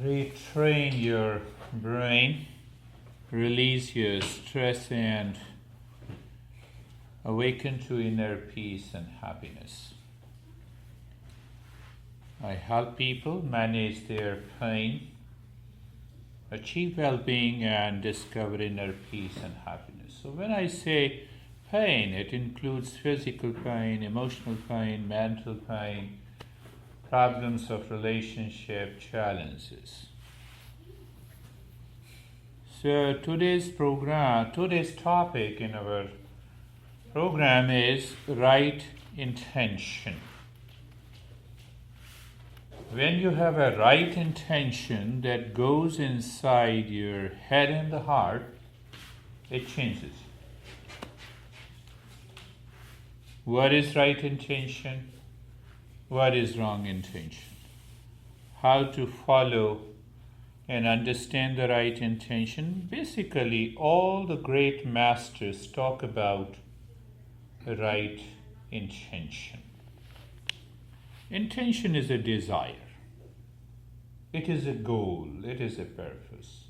Retrain your brain, release your stress, and awaken to inner peace and happiness. I help people manage their pain, achieve well-being, and discover inner peace and happiness. So when I say pain, it includes physical pain, emotional pain, mental pain, problems of relationship, challenges. So today's topic in our program is right intention. When you have a right intention that goes inside your head and the heart, it changes. What is right intention? What is wrong intention? How to follow and understand the right intention? Basically, all the great masters talk about right intention. Intention is a desire. It is a goal. It is a purpose.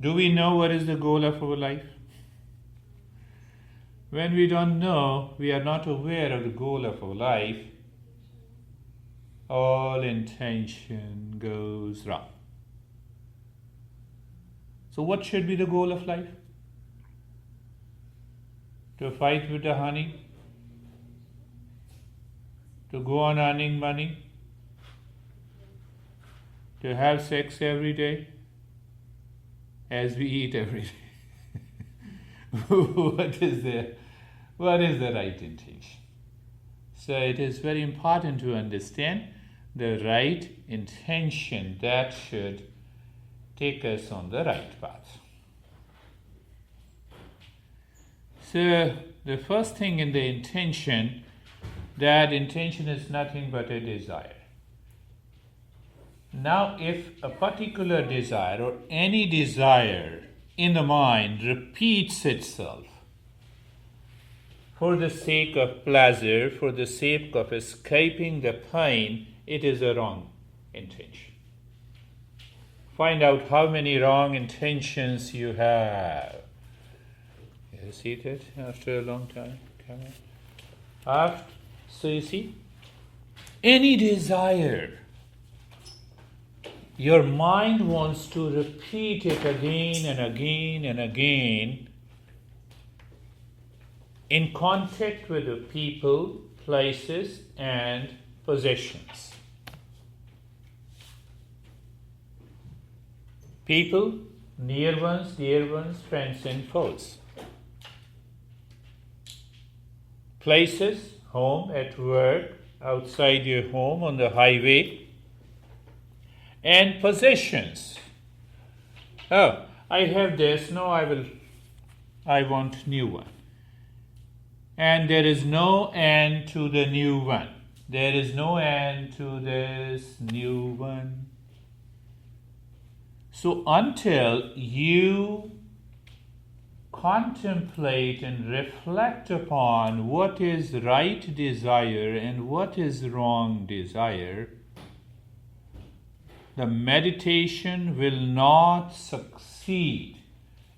Do we know what is the goal of our life? When we don't know, we are not aware of the goal of our life, all intention goes wrong. So what should be the goal of life? To fight with the honey? To go on earning money? To have sex every day? As we eat every day. What is the right intention? So it is very important to understand the right intention that should take us on the right path. So the first thing in the intention, that intention is nothing but a desire. Now if a particular desire or any desire in the mind repeats itself for the sake of pleasure, for the sake of escaping the pain, it is a wrong intention. Find out how many wrong intentions you have. You're seated after a long time. So you see, any desire, your mind wants to repeat it again and again and again in contact with the people, places, and possessions. People, near ones, dear ones, friends and foes. Places, home, at work, outside your home, on the highway. And possessions. Oh, I have this, no, I want new one. And there is no end to the new one. There is no end to this new one. So until you contemplate and reflect upon what is right desire and what is wrong desire, the meditation will not succeed.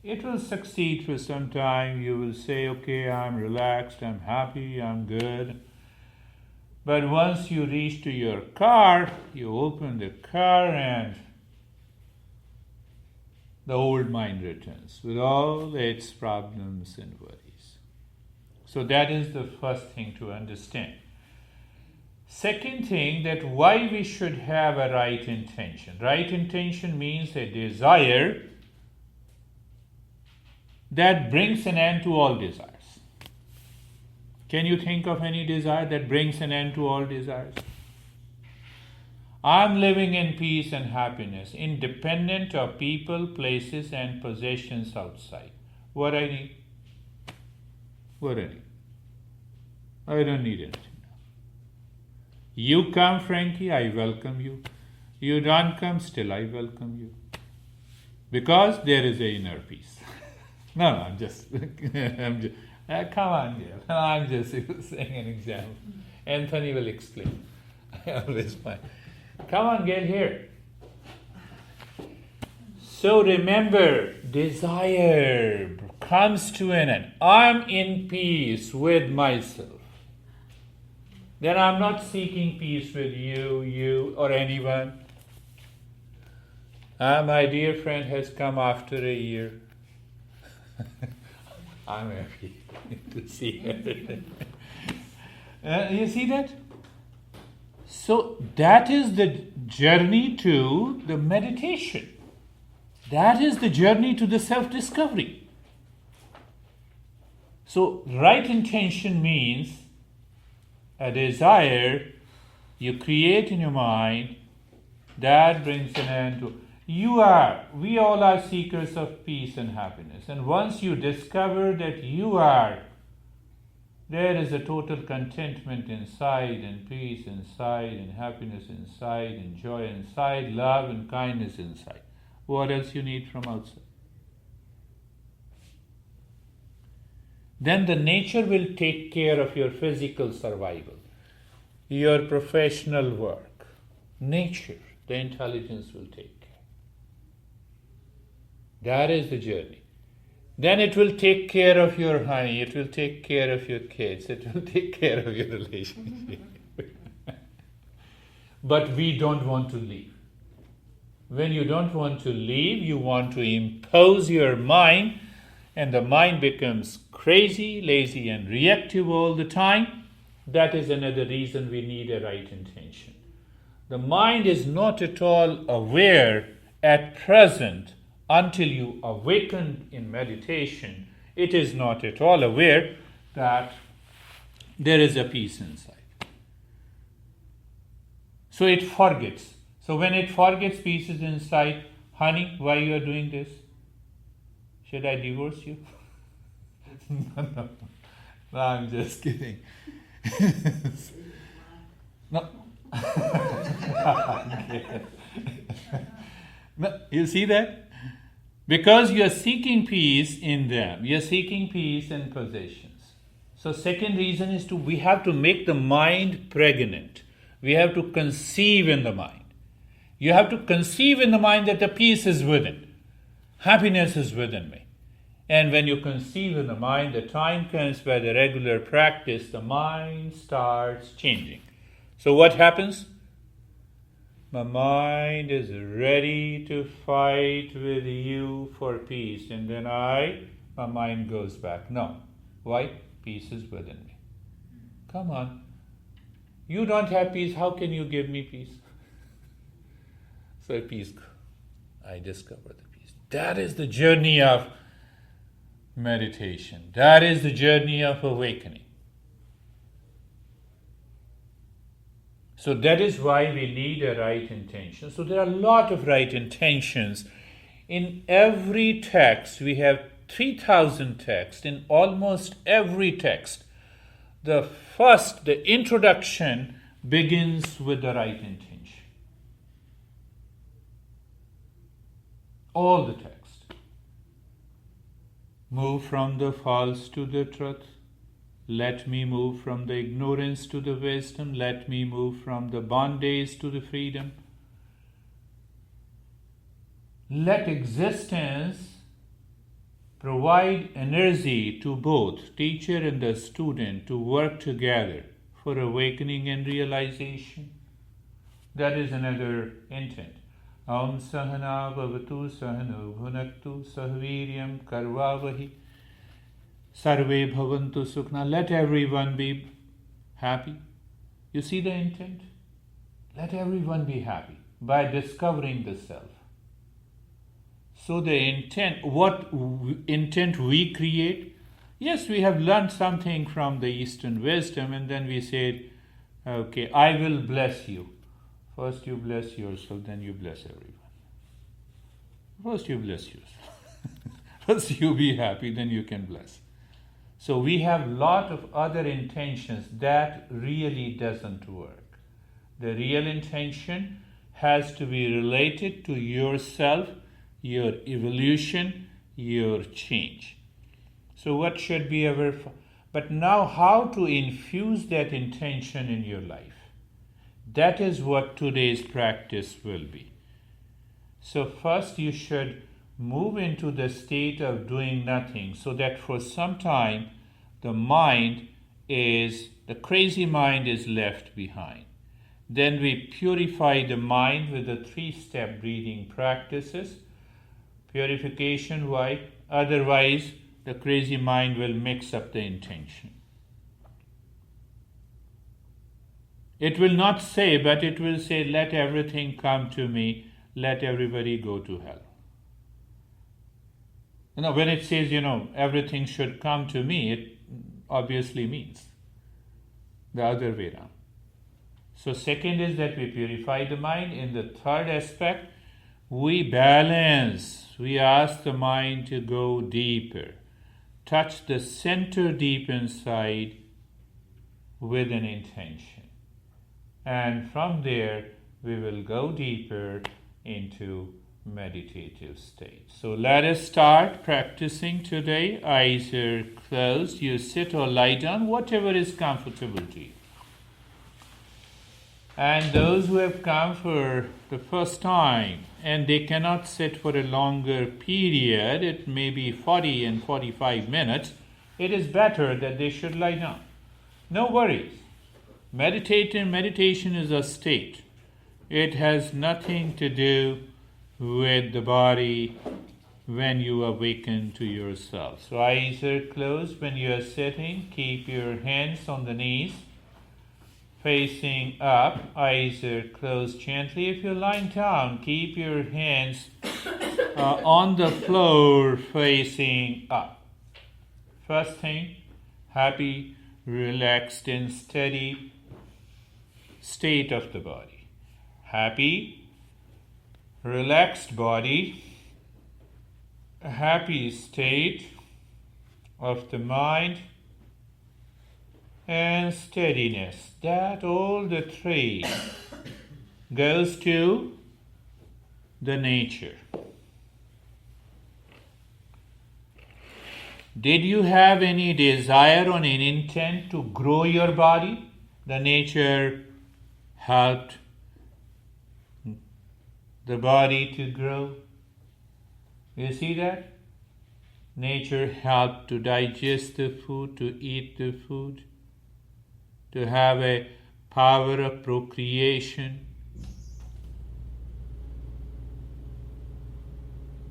It will succeed for some time. You will say, okay, I'm relaxed, I'm happy, I'm good. But once you reach to your car, you open the car and the old mind returns with all its problems and worries. So that is the first thing to understand. Second thing, that why we should have a right intention. Right intention means a desire that brings an end to all desires. Can you think of any desire that brings an end to all desires? I'm living in peace and happiness, independent of people, places, and possessions outside. What I need? What I need? I don't need anything. You come, Frankie, I welcome you. You don't come, still I welcome you. Because there is an inner peace. No, I'm just come on, dear. I'm just saying an example. Anthony will explain. I always find Come on, get here. So remember, desire comes to an end. I'm in peace with myself. Then I'm not seeking peace with you, or anyone. My dear friend has come after a year. I'm happy to see her. You see that? So that is the journey to the meditation. That is the journey to the self-discovery. So right intention means a desire you create in your mind that brings an end to. We all are seekers of peace and happiness. And once you discover that there is a total contentment inside, and peace inside, and happiness inside, and joy inside, love and kindness inside. What else you need from outside? Then the nature will take care of your physical survival, your professional work. Nature, the intelligence will take care. That is the journey. Then it will take care of your honey, it will take care of your kids, it will take care of your relationship. But we don't want to leave. When you don't want to leave, you want to impose your mind, and the mind becomes crazy, lazy, and reactive all the time. That is another reason we need a right intention. The mind is not at all aware at present until you awaken in meditation. It is not at all aware that there is a peace inside. So it forgets. So when it forgets peace is inside, honey, why you are doing this? Should I divorce you? No, I'm just kidding. No. No, you see that? Because you are seeking peace in them. You are seeking peace in possessions. So second reason is we have to make the mind pregnant. We have to conceive in the mind. You have to conceive in the mind that the peace is within. Happiness is within me. And when you conceive in the mind, the time comes by the regular practice, the mind starts changing. So what happens? My mind is ready to fight with you for peace. And then my mind goes back. No. Why? Peace is within me. Come on. You don't have peace. How can you give me peace? So peace, I discover the peace. That is the journey of meditation. That is the journey of awakening. So that is why we need a right intention. So there are a lot of right intentions. In every text, we have 3,000 texts. In almost every text, the introduction begins with the right intention. All the text. Move from the false to the truth. Let me move from the ignorance to the wisdom. Let me move from the bondage to the freedom. Let existence provide energy to both teacher and the student to work together for awakening and realization. That is another intent. Om Sahana Bhavatu Sahano Bhunaktu Sahviryam Karvavahi Sarve Bhavantu Sukhna. Let everyone be happy. You see the intent? Let everyone be happy by discovering the self. So the intent, what intent we create? Yes, we have learned something from the Easternwisdom, and then we said, okay, I will bless you. First you bless yourself, then you bless everyone. First you bless yourself. First you be happy, then you can bless. So we have a lot of other intentions that really doesn't work. The real intention has to be related to yourself, your evolution, your change. So what should be our... But now how to infuse that intention in your life? That is what today's practice will be. So first you should move into the state of doing nothing, so that for some time the crazy mind is left behind. Then we purify the mind with the 3-step breathing practices. Purification, why? Otherwise the crazy mind will mix up the intention. It will not say, but it will say, let everything come to me, let everybody go to hell. When it says, everything should come to me, it obviously means the other way around. So second is that we purify the mind. In the third aspect, we balance. We ask the mind to go deeper. Touch the center deep inside with an intention. And from there, we will go deeper into meditative state. So let us start practicing today. Eyes are closed. You sit or lie down, whatever is comfortable to you. And those who have come for the first time and they cannot sit for a longer period, it may be 40 and 45 minutes, it is better that they should lie down. No worries. Meditation is a state. It has nothing to do with the body when you awaken to yourself. So eyes are closed. When you are sitting, keep your hands on the knees, facing up. Eyes are closed gently. If you're lying down, keep your hands on the floor, facing up. First thing, happy, relaxed and steady state of the body. Happy, relaxed body, a happy state of the mind, and steadiness. That all the three goes to the nature. Did you have any desire or an intent to grow your body? The nature helped the body to grow. You see that? Nature helped to digest the food, to eat the food, to have a power of procreation.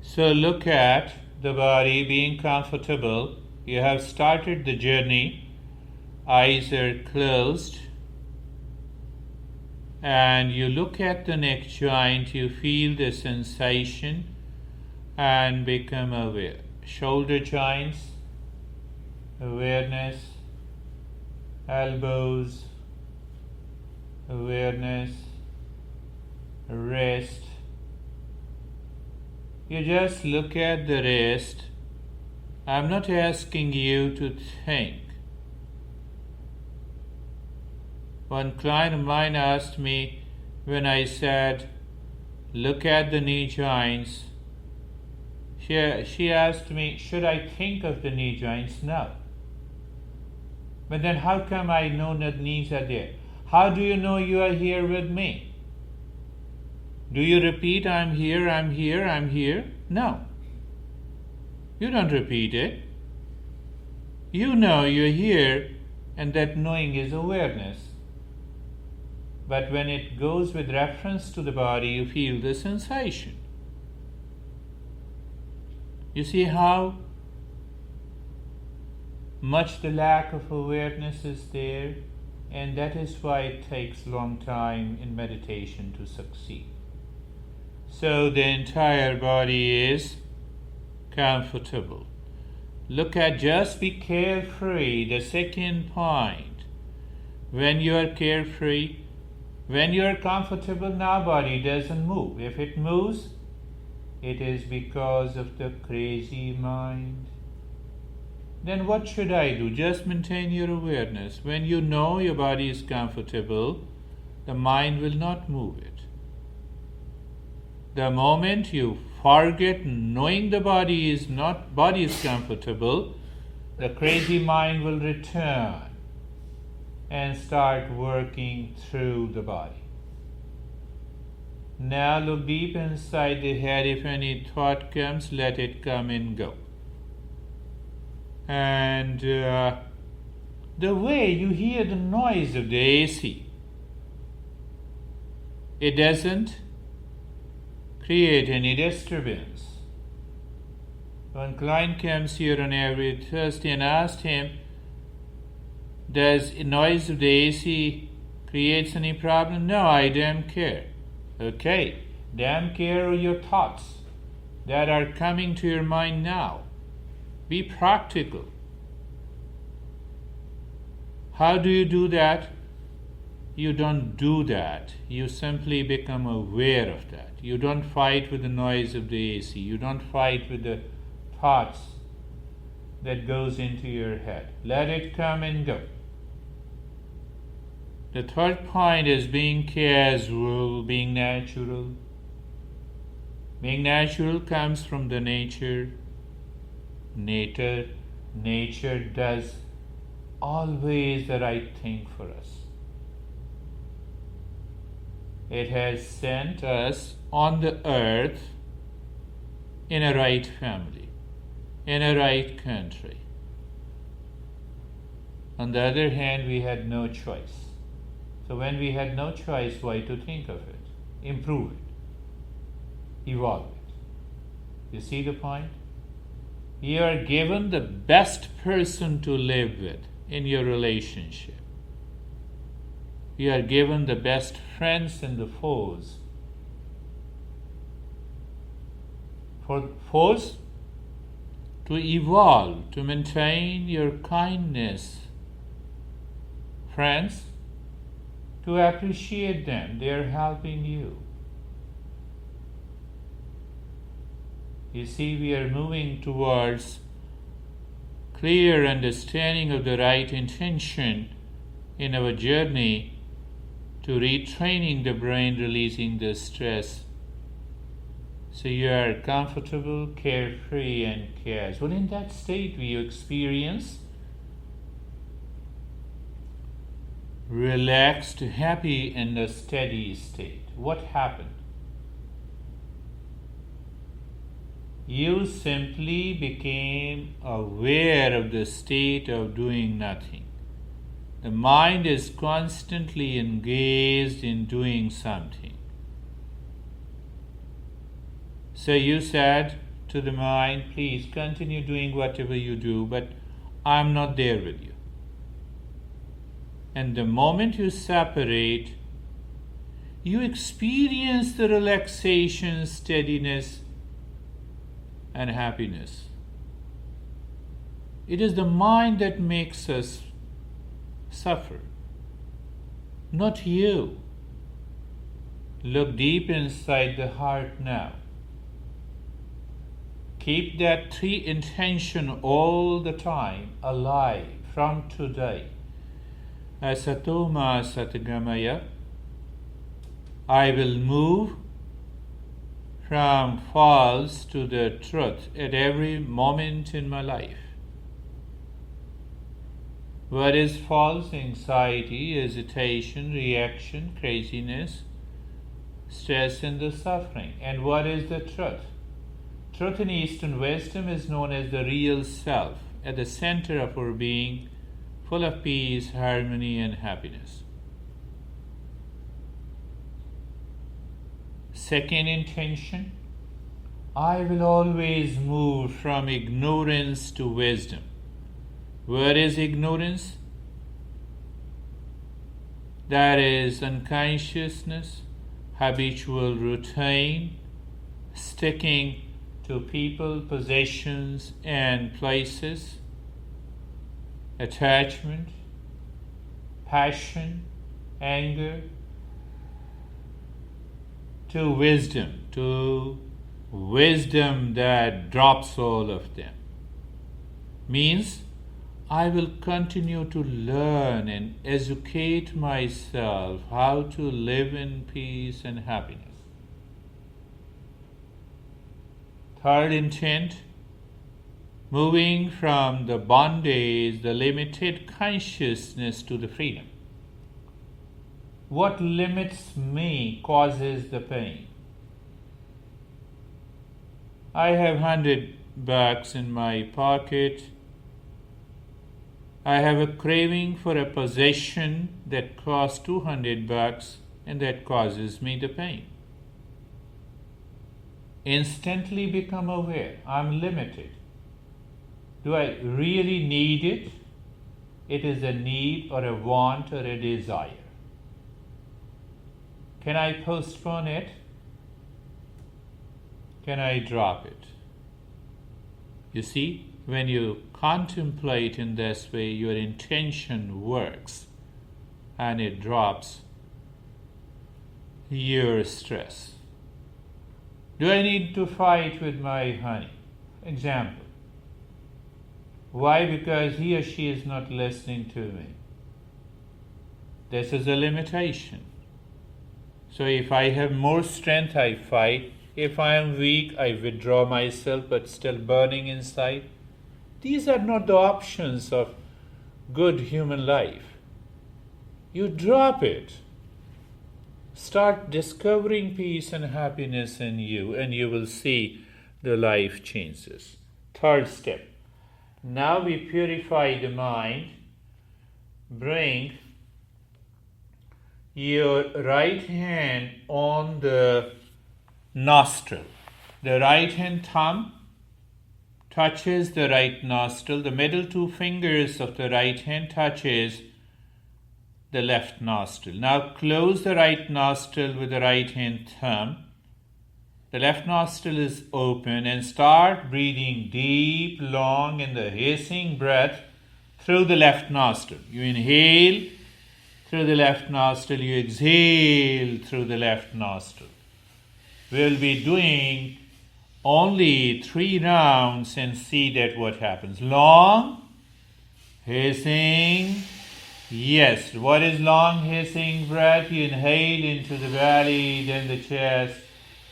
So look at the body being comfortable. You have started the journey. Eyes are closed. And you look at the neck joint, you feel the sensation and become aware. Shoulder joints, awareness. Elbows, awareness. Wrist. You just look at the wrist. I'm not asking you to think. One client of mine asked me when I said, look at the knee joints. She asked me, should I think of the knee joints? No. But then how come I know that knees are there? How do you know you are here with me? Do you repeat, I'm here, I'm here, I'm here? No. You don't repeat it. You know you're here, and that knowing is awareness. But when it goes with reference to the body, you feel the sensation. You see how much the lack of awareness is there, and that is why it takes a long time in meditation to succeed. So the entire body is comfortable. Look at, just be carefree. The second point, when you are carefree, when you are comfortable, now body doesn't move. If it moves, it is because of the crazy mind. Then what should I do? Just maintain your awareness. When you know your body is comfortable, the mind will not move it. The moment you forget knowing the body is comfortable, the crazy mind will return and start working through the body. Now look deep inside the head. If any thought comes, let it come and go. And the way you hear the noise of the AC, it doesn't create any disturbance. When client comes here on every Thursday and asked him, does the noise of the AC creates any problem? No, I don't care. Okay, don't care of your thoughts that are coming to your mind now. Be practical. How do you do that? You don't do that. You simply become aware of that. You don't fight with the noise of the AC. You don't fight with the thoughts that goes into your head. Let it come and go. The third point is being casual, being natural. Being natural comes from the nature. Nature does always the right thing for us. It has sent us on the earth in a right family, in a right country. On the other hand, we had no choice. So when we had no choice, why to think of it? Improve it. Evolve it. You see the point? You are given the best person to live with in your relationship. You are given the best friends and the foes. For foes to evolve, to maintain your kindness. Friends, to appreciate them, they are helping you. You see, we are moving towards clear understanding of the right intention in our journey to retraining the brain, releasing the stress. So you are comfortable, carefree, and casual. In that state, we experience relaxed, happy, and a steady state. What happened? You simply became aware of the state of doing nothing. The mind is constantly engaged in doing something. So you said to the mind, please continue doing whatever you do, but I'm not there with you. And the moment you separate, you experience the relaxation, steadiness, and happiness. It is the mind that makes us suffer, not you. Look deep inside the heart now. Keep that three intention all the time alive from today. Asatoma Satgamaya. I will move from false to the truth at every moment in my life. What is false? Anxiety, hesitation, reaction, craziness, stress, and the suffering. And what is the truth? Truth in Eastern wisdom is known as the real self, at the center of our being, full of peace, harmony, and happiness. Second intention, I will always move from ignorance to wisdom. What is ignorance? That is unconsciousness, habitual routine, sticking to people, possessions, and places, attachment, passion, anger, to wisdom that drops all of them. Means I will continue to learn and educate myself how to live in peace and happiness. Third intent, moving from the bondage, the limited consciousness to the freedom. What limits me causes the pain. I have $100 in my pocket. I have a craving for a possession that costs $200 and that causes me the pain. Instantly become aware. I'm limited. Do I really need it? It is a need or a want or a desire. Can I postpone it? Can I drop it? You see, when you contemplate in this way, your intention works and it drops your stress. Do I need to fight with my honey? Example. Why? Because he or she is not listening to me. This is a limitation. So if I have more strength, I fight. If I am weak, I withdraw myself, but still burning inside. These are not the options of good human life. You drop it. Start discovering peace and happiness in you, and you will see the life changes. Third step. Now we purify the mind. Bring your right hand on the nostril. The right hand thumb touches the right nostril. The middle two fingers of the right hand touches the left nostril. Now close the right nostril with the right hand thumb. The left nostril is open and start breathing deep, long in the hissing breath through the left nostril. You inhale through the left nostril, you exhale through the left nostril. We'll be doing only 3 rounds and see that what happens. Long, hissing. Yes, what is long hissing breath? You inhale into the belly, then the chest.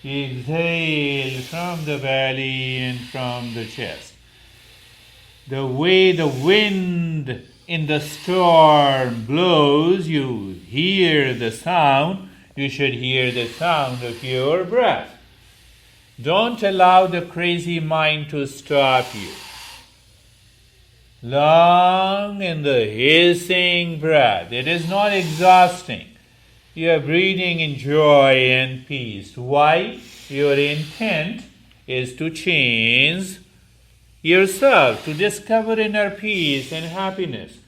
You exhale from the belly and from the chest. The way the wind in the storm blows, you hear the sound. You should hear the sound of your breath. Don't allow the crazy mind to stop you. Long in the hissing breath. It is not exhausting. You are breathing in joy and peace. Why? Your intent is to change yourself, to discover inner peace and happiness.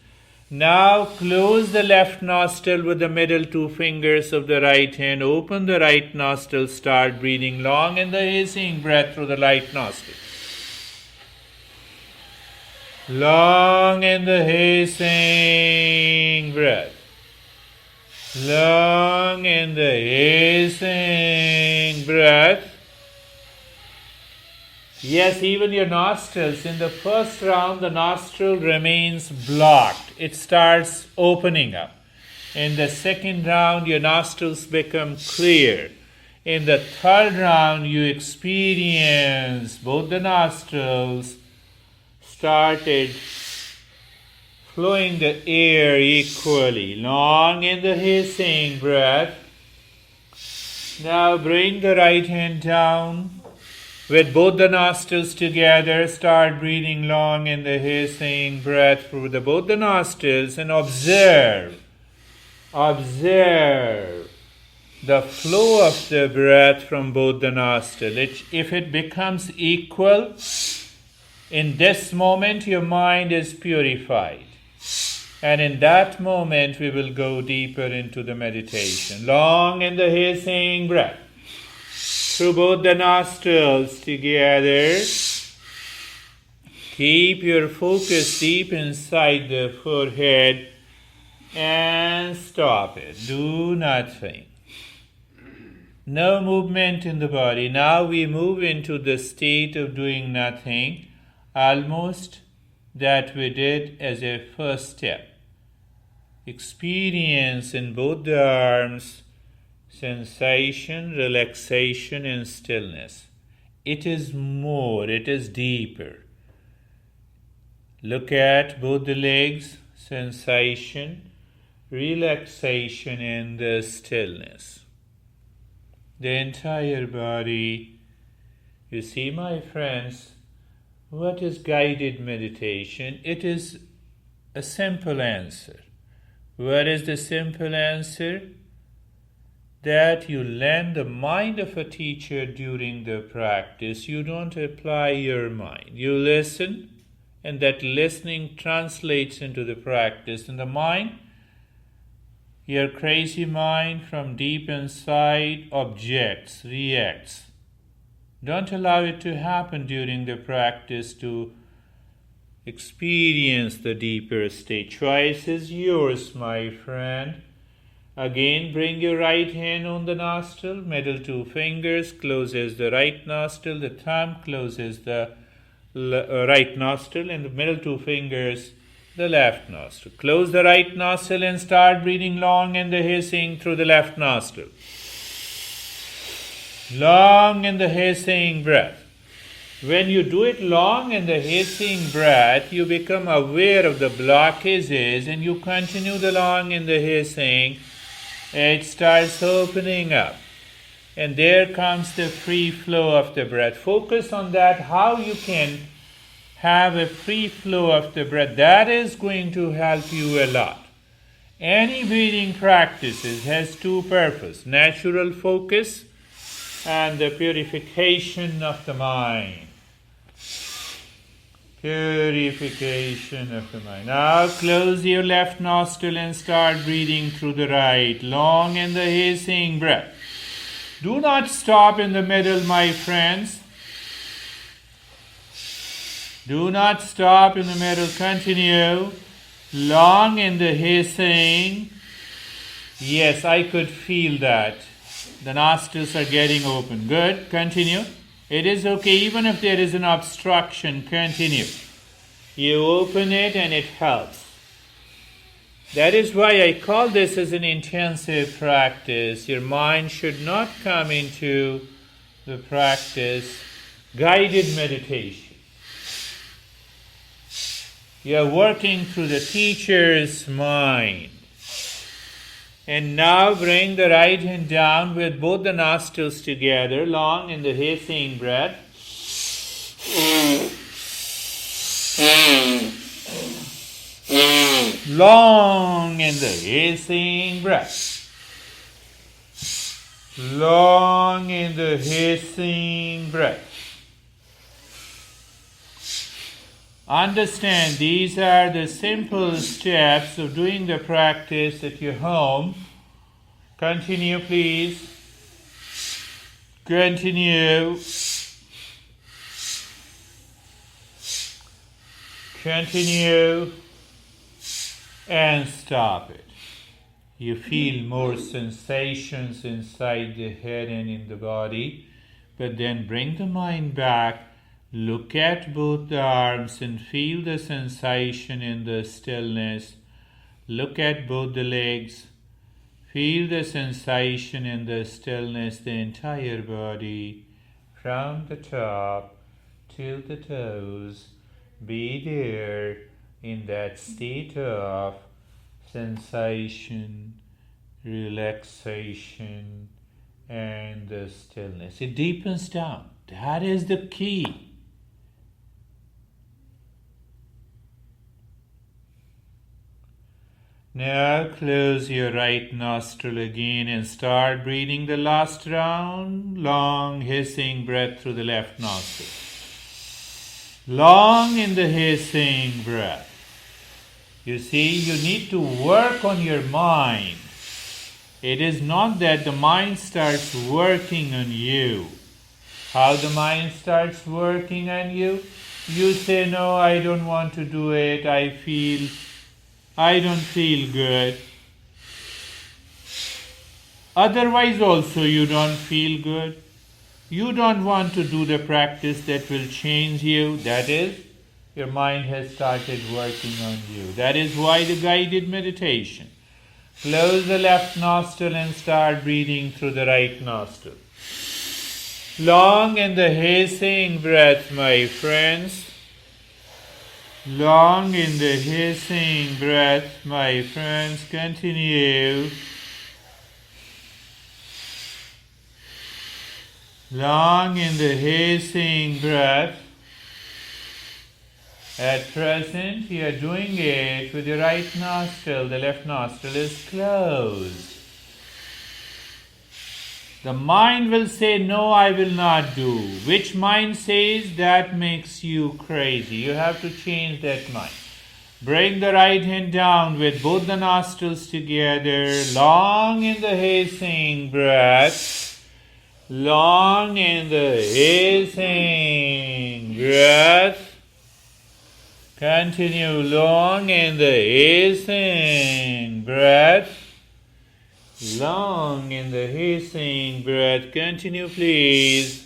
Now close the left nostril with the middle 2 fingers of the right hand. Open the right nostril. Start breathing long in the hissing breath through the right nostril. Long in the hissing breath. Long in the hissing breath. Yes, even your nostrils. In the first round, the nostril remains blocked. It starts opening up. In the second round, your nostrils become clear. In the third round, you experience both the nostrils started flowing the air equally. Long in the hissing breath. Now bring the right hand down. With both the nostrils together, start breathing long in the hissing breath through both the nostrils and observe the flow of the breath from both the nostrils. If it becomes equal, in this moment your mind is purified. And in that moment we will go deeper into the meditation. Long in the hissing breath. Through both the nostrils together. Keep your focus deep inside the forehead and stop it. Do nothing. No movement in the body. Now we move into the state of doing nothing, almost that we did as a first step. Experience in both the arms sensation, relaxation, and stillness. It is more, it is deeper. Look at both the legs, sensation, relaxation and the stillness. The entire body. You see, my friends, what is guided meditation? It is a simple answer. What is the simple answer? That you lend the mind of a teacher during the practice. You don't apply your mind. You listen, and that listening translates into the practice. And the mind, your crazy mind from deep inside, objects, reacts. Don't allow it to happen during the practice to experience the deeper state. Choice is yours, my friend. Again, bring your right hand on the nostril, middle two fingers closes the right nostril, the thumb closes the right nostril, and the middle two fingers the left nostril. Close the right nostril and start breathing long and the hissing through the left nostril. Long and the hissing breath. When you do it long and the hissing breath, you become aware of the blockages and you continue the long and the hissing. It starts opening up. And there comes the free flow of the breath. Focus on that, how you can have a free flow of the breath. That is going to help you a lot. Any breathing practices has two purposes: natural focus and the purification of the mind. Purification of the mind. Now close your left nostril and start breathing through the right. Long and the hissing breath. Do not stop in the middle, my friends. Do not stop in the middle. Continue. Long and the hissing. Yes, I could feel that. The nostrils are getting open. Good. Continue. It is okay even if there is an obstruction. Continue. You open it and it helps. That is why I call this as an intensive practice. Your mind should not come into the practice guided meditation. You are working through the teacher's mind. And now bring the right hand down with both the nostrils together, long in the hissing breath. Long in the hissing breath. Long in the hissing breath. Understand, these are the simple steps of doing the practice at your home. Continue, please. Continue. Continue. And stop it. You feel more sensations inside the head and in the body, but then bring the mind back. Look at both the arms and feel the sensation in the stillness. Look at both the legs. Feel the sensation in the stillness, the entire body, from the top to the toes. Be there in that state of sensation, relaxation, and the stillness. It deepens down. That is the key. Now close your right nostril again and start breathing the last round. Long hissing breath through the left nostril. Long in the hissing breath. You see, you need to work on your mind. It is not that the mind starts working on you. How the mind starts working on you? You say, no, I don't want to do it. I don't feel good. Otherwise also you don't feel good. You don't want to do the practice that will change you. That is, your mind has started working on you. That is why the guided meditation. Close the left nostril and start breathing through the right nostril. Long and the hissing breath, my friends. Long in the hissing breath, my friends, continue. Long in the hissing breath. At present, you are doing it with your right nostril. The left nostril is closed. The mind will say, no, I will not do. Which mind says that makes you crazy? You have to change that mind. Bring the right hand down with both the nostrils together. Long in the hissing breath. Long in the hissing breath. Continue long in the hissing breath. Long in the hissing breath. Continue, please.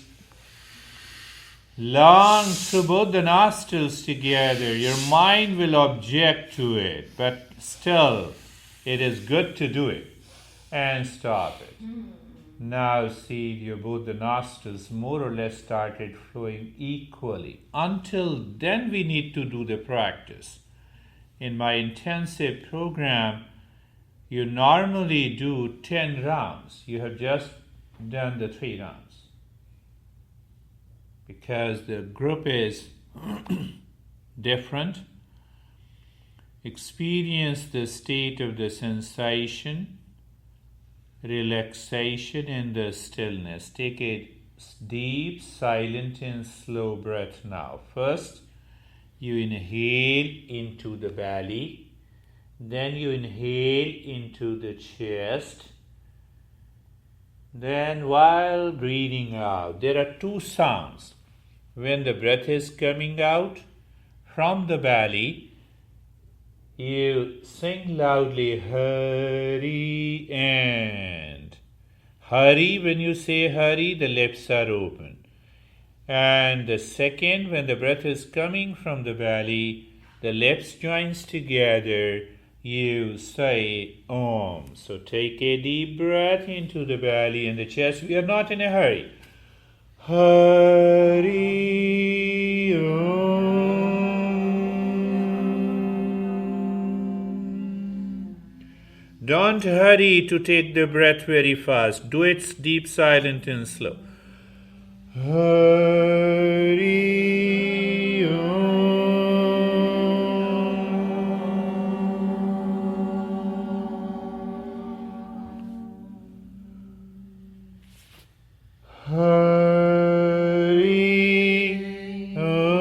Long through both the nostrils together. Your mind will object to it, but still, it is good to do it. And stop it. Now see your both the nostrils more or less started flowing equally. Until then we need to do the practice. In my intensive program, you normally do 10 rounds. You have just done the 3 rounds. Because the group is different. Experience the state of the sensation, relaxation in the stillness. Take a deep, silent and slow breath now. First, you inhale into the belly. Then you inhale into the chest. Then while breathing out, there are 2 sounds. When the breath is coming out from the belly, you sing loudly Hari, and Hari, when you say Hari, the lips are open. And the second, when the breath is coming from the belly, the lips joins together, you say Om. So take a deep breath into the belly and the chest. We are not in a hurry. Hari Om. Don't hurry to take the breath very fast. Do it deep, silent and slow. Hari Om. Hari Om.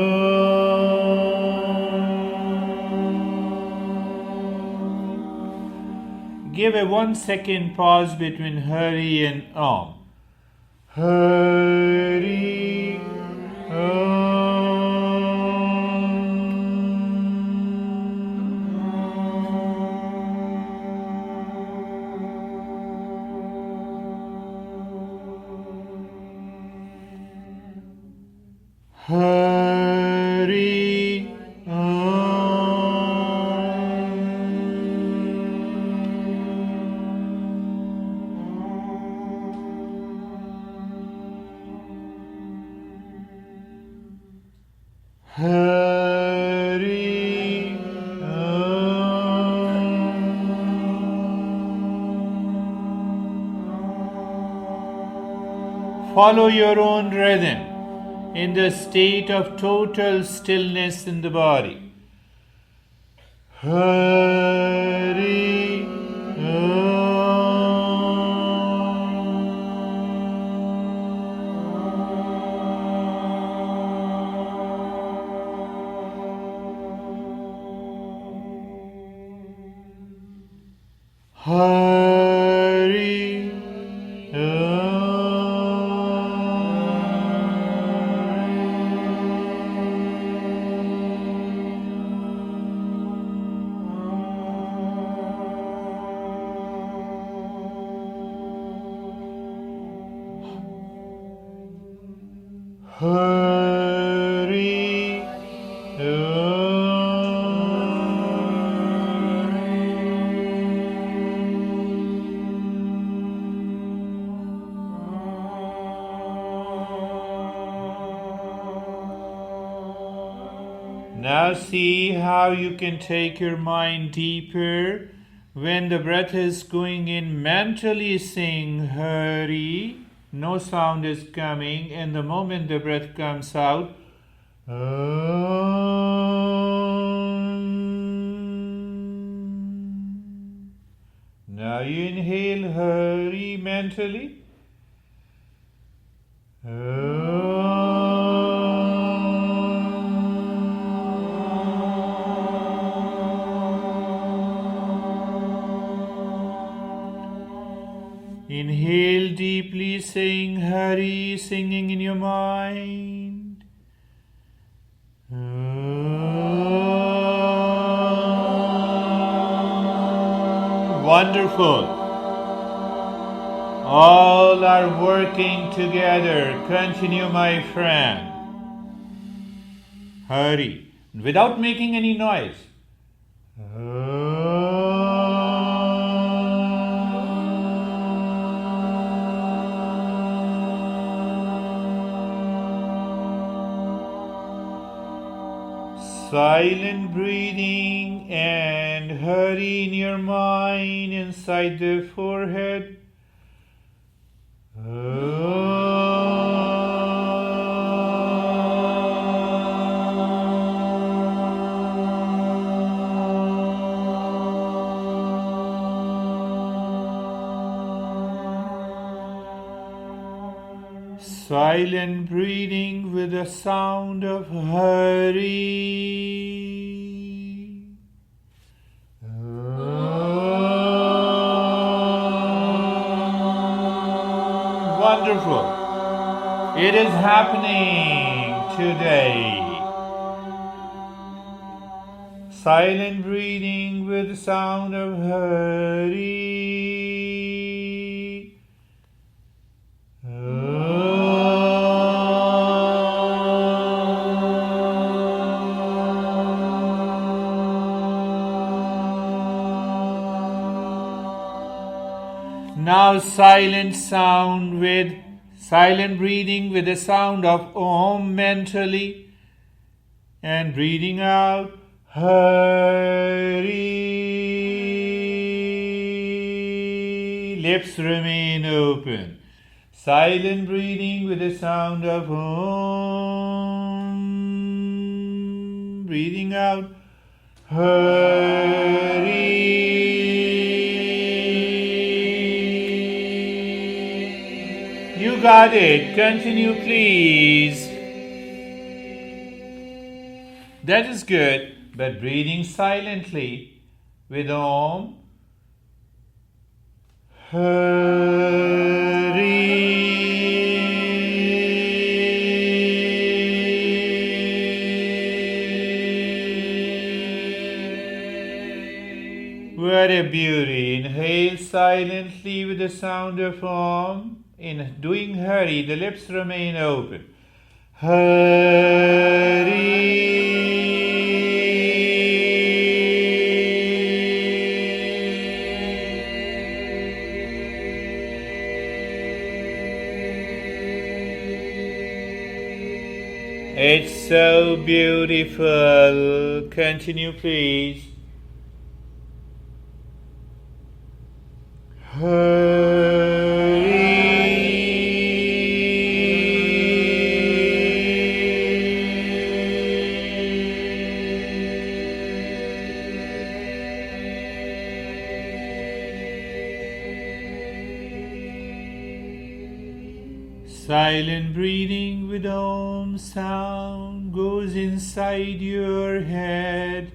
Give a 1 second pause between Hari and Om. Hari Om. Hari Hari Follow your own rhythm in the state of total stillness in the body. Hari Hari Hari Now see how you can take your mind deeper. When the breath is going in, mentally sing Hari. No sound is coming, and the moment the breath comes out, now you inhale Hari mentally. Inhale deeply, saying Hari, singing in your mind. Wonderful. All are working together. Continue, my friend. Hari, without making any noise. Silent breathing and Hari in your mind inside the forehead. Silent breathing with the sound of Hari. Wonderful. It is happening today. Silent breathing with the sound of Hari. Now silent breathing with the sound of Om mentally, and breathing out Hari. Lips remain open. Silent breathing with the sound of Om. Breathing out Hari. You got it. Continue, please. That is good. But breathing silently with Om. Hari. What a beauty. Inhale silently with the sound of Om. In doing Hari, the lips remain open. Hari. It's so beautiful. Continue, please. Silent breathing with Om sound goes inside your head.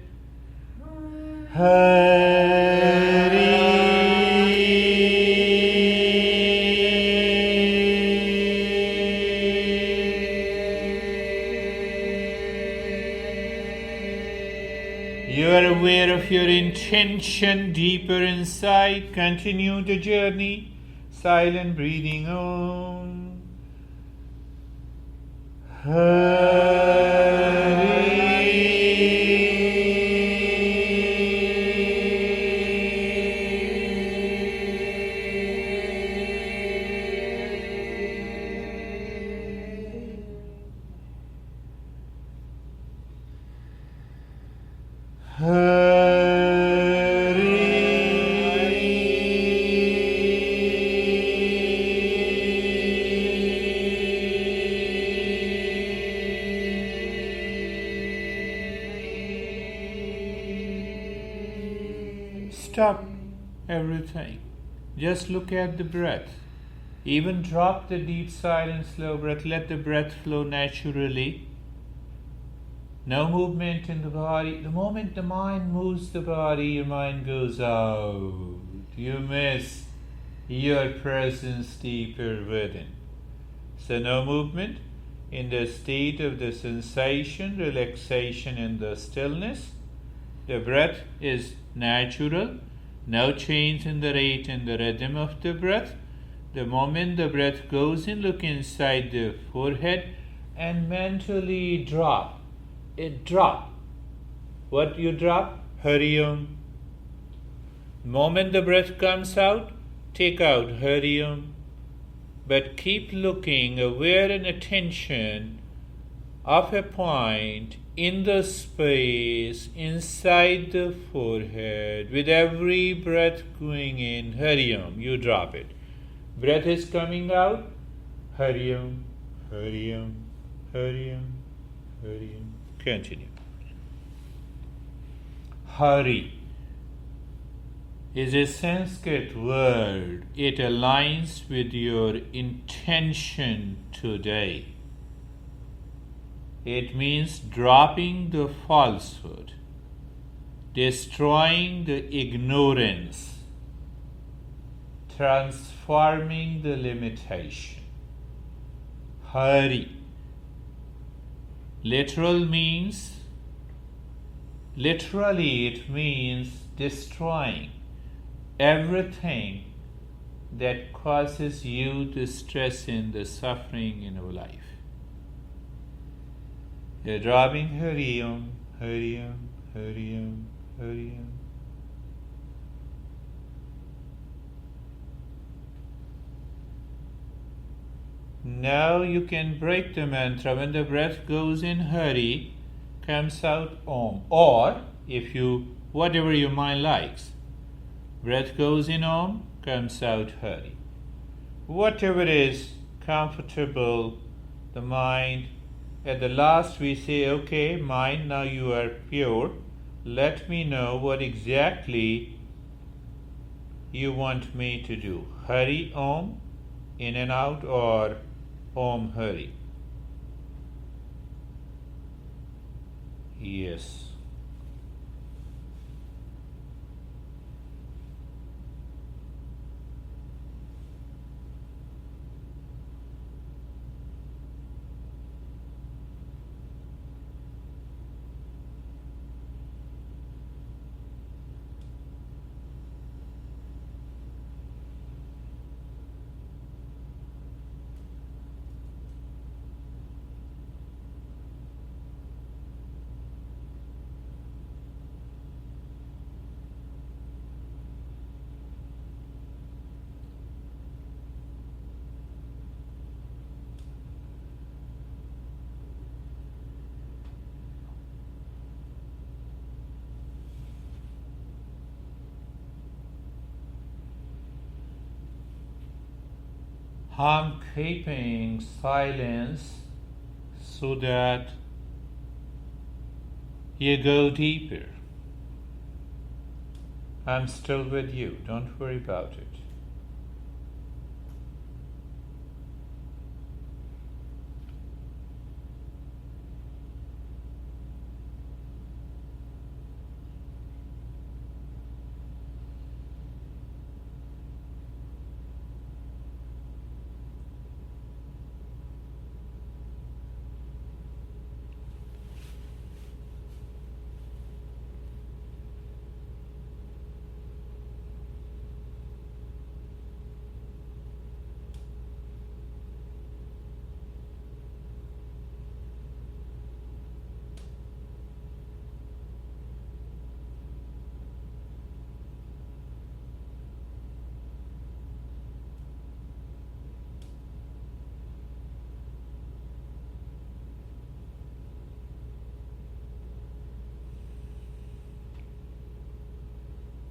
You are aware of your intention deeper inside. Continue the journey. Silent breathing Om. stop everything. Just look at the breath. Even drop the deep, silent, slow breath. Let the breath flow naturally. No movement in the body. The moment the mind moves the body, your mind goes out. You miss your presence deeper within. So no movement. In the state of the sensation, relaxation, and the stillness, the breath is natural. No change in the rate and the rhythm of the breath. The moment the breath goes in, look inside the forehead and mentally drop. It drop. What you drop? Hari Om. The moment the breath comes out, take out Hari Om. But keep looking, aware and attention of a point in the space inside the forehead. With every breath going in, Hari Om, you drop it. Breath is coming out, Hari Om, Hari Om, Hari Om, Hari Om. Continue. Hari is a Sanskrit word. It aligns with your intention today. It means dropping the falsehood, destroying the ignorance, transforming the limitation. Hari. Literally it means destroying everything that causes you the stress and the suffering in your life. You're dropping Hari Om, Hari Om, Hari Om, Hari Om. Now you can break the mantra. When the breath goes in, Hari, comes out Om. Or, if you, whatever your mind likes. Breath goes in Om, comes out Hari. Whatever is comfortable, the mind. At the last we say, okay, mind, now you are pure. Let me know what exactly you want me to do. Hari Om, in and out, or Om Hari. Yes. I'm keeping silence so that you go deeper. I'm still with you. Don't worry about it.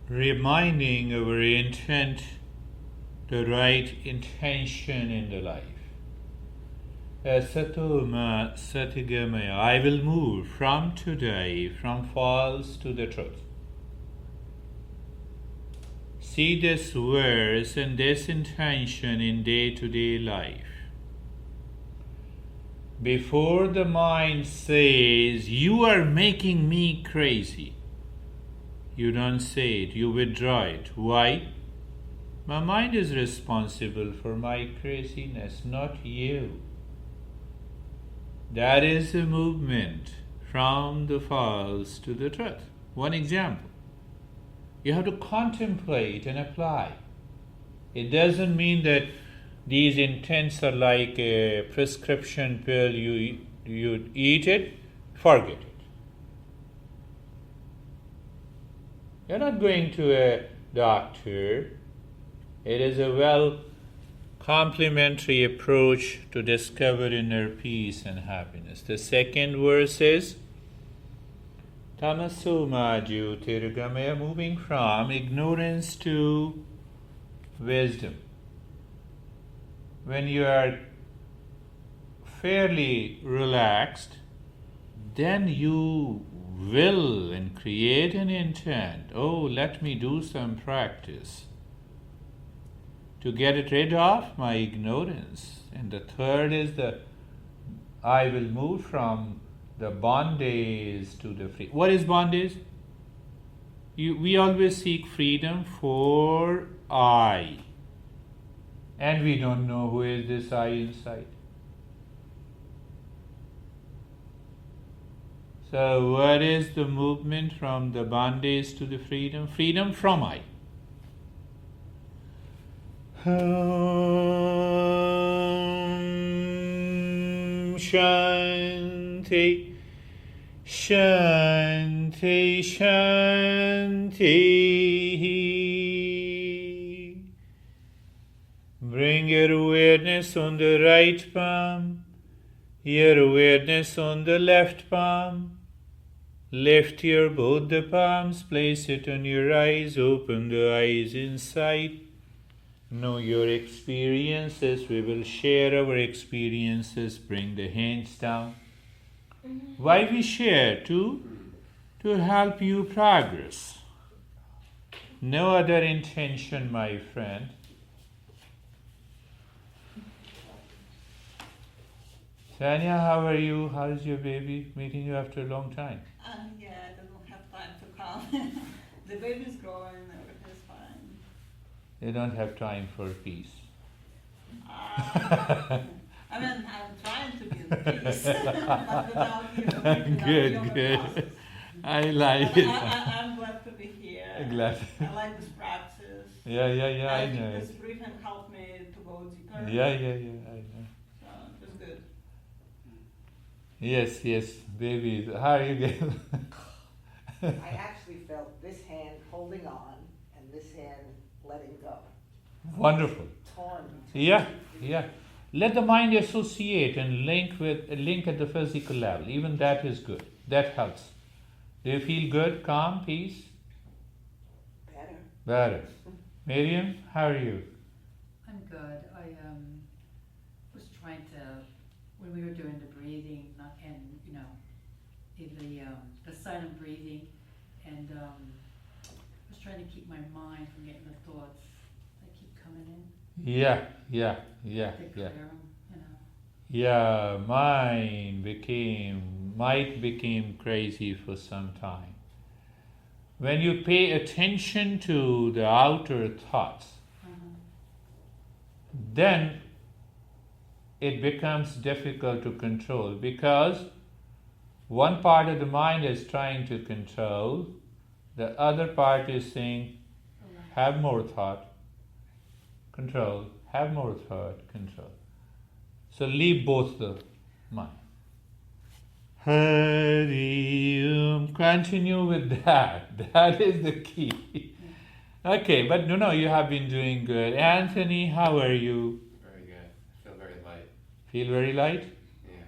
Reminding our intent, the right intention in the life. Satoma Satigamaya, I will move from today from false to the truth. See this verse and this intention in day-to-day life. Before the mind says, "You are making me crazy," you don't say it, you withdraw it. Why? My mind is responsible for my craziness, not you. That is a movement from the false to the truth. One example. You have to contemplate and apply. It doesn't mean that these intents are like a prescription pill, you eat it, forget it. You're not going to a doctor. It is a complementary approach to discover inner peace and happiness. The second verse is Tamasoma Jyotirgamaya, moving from ignorance to wisdom. When you are fairly relaxed, then you will and create an intent. Oh, let me do some practice to get rid of my ignorance. And the third is I will move from the bondage to the free. What is bondage? We always seek freedom for I. And we don't know who is this I inside. So what is the movement from the bondage to the freedom? Freedom from I. Shanti, Shanti, Shanti. Bring your awareness on the right palm, your awareness on the left palm. Lift your both the palms, place it on your eyes, open the eyes inside. Know your experiences. We will share our experiences. Bring the hands down. Why we share? To help you progress. No other intention, my friend. Tanya, how are you? How is your baby? Meeting you after a long time. Yeah, I don't have time to come. The baby's growing, everything's fine. You don't have time for peace. I mean, I'm trying to be in peace, but without you. Good. I like it. I'm glad to be here. Glad. I like this practice. Yeah, I I know think this it. breathing helped me to go deeper. Yeah, I know. So it's good. Yes, baby. How are you getting? I actually felt this hand holding on and this hand letting go. Wonderful. Torn. Yeah. Let the mind associate and link at the physical level. Even that is good. That helps. Do you feel good, calm, peace? Better. Miriam, how are you? I'm good. I was trying to, when we were doing the breathing, the silent breathing, and I was trying to keep my mind from getting the thoughts that keep coming in. Yeah. To clear them, Yeah, mine became crazy for some time. When you pay attention to the outer thoughts, then it becomes difficult to control, because one part of the mind is trying to control, the other part is saying, have more thought, control, have more thought, control. So leave both the mind. Hari Om. Continue with that. That is the key. Okay, but you have been doing good. Anthony, how are you? Very good. Feel very light. Feel very light? Yeah.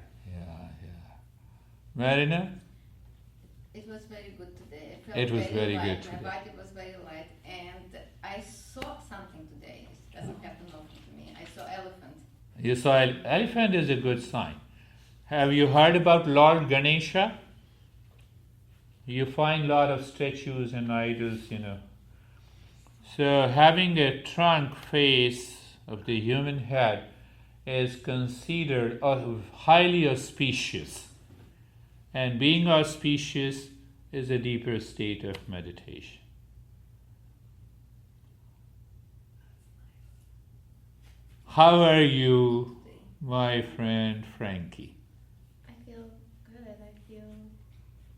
Marina? It was very good today. I felt It was very light. good today. My body was very light, and I saw something today. It doesn't happen often to me. I saw elephant. You saw elephant is a good sign. Have you heard about Lord Ganesha? You find a lot of statues and idols, So having a trunk face of the human head is considered highly auspicious. And being auspicious is a deeper state of meditation. How are you, my friend Frankie? I feel good. I feel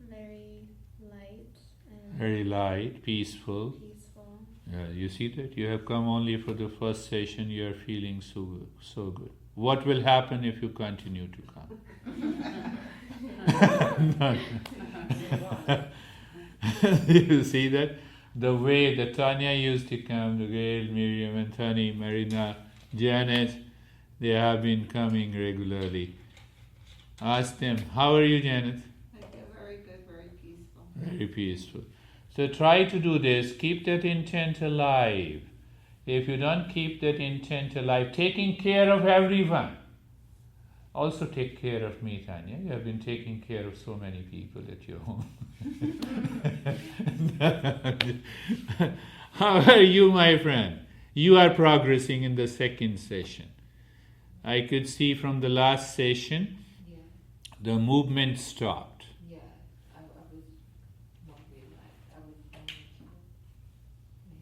very light and Very light, peaceful. peaceful. You see that? You have come only for the first session, you are feeling so good. What will happen if you continue to come? You see that? The way that Tanya used to come, the Gail, Miriam, Anthony, Marina, Janet, they have been coming regularly. Ask them, how are you, Janet? I feel very good, very peaceful. Very peaceful. So try to do this, keep that intent alive. If you don't keep that intent alive, taking care of everyone. Also take care of me, Tanya. You have been taking care of so many people at your home. How are you, my friend? You are progressing in the second session. I could see from the last session, the movement stopped. Yeah, I was not relaxed.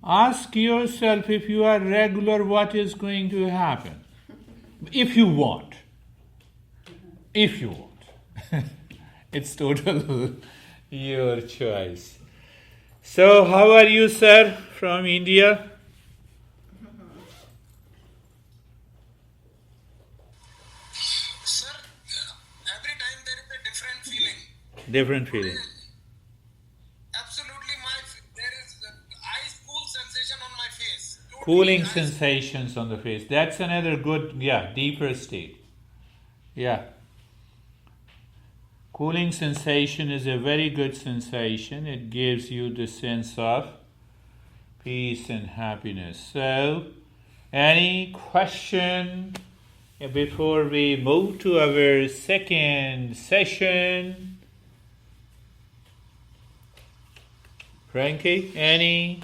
Ask yourself, if you are regular, what is going to happen? If you want. If you want. It's total your choice. So, how are you, sir, from India? Sir, every time there is a different feeling. Different feeling. Absolutely, there is ice cool sensation on my face. Totally Cooling ice. sensations on the face. That's another good, deeper state. Yeah. Cooling sensation is a very good sensation. It gives you the sense of peace and happiness. So, any question before we move to our second session? Frankie, any?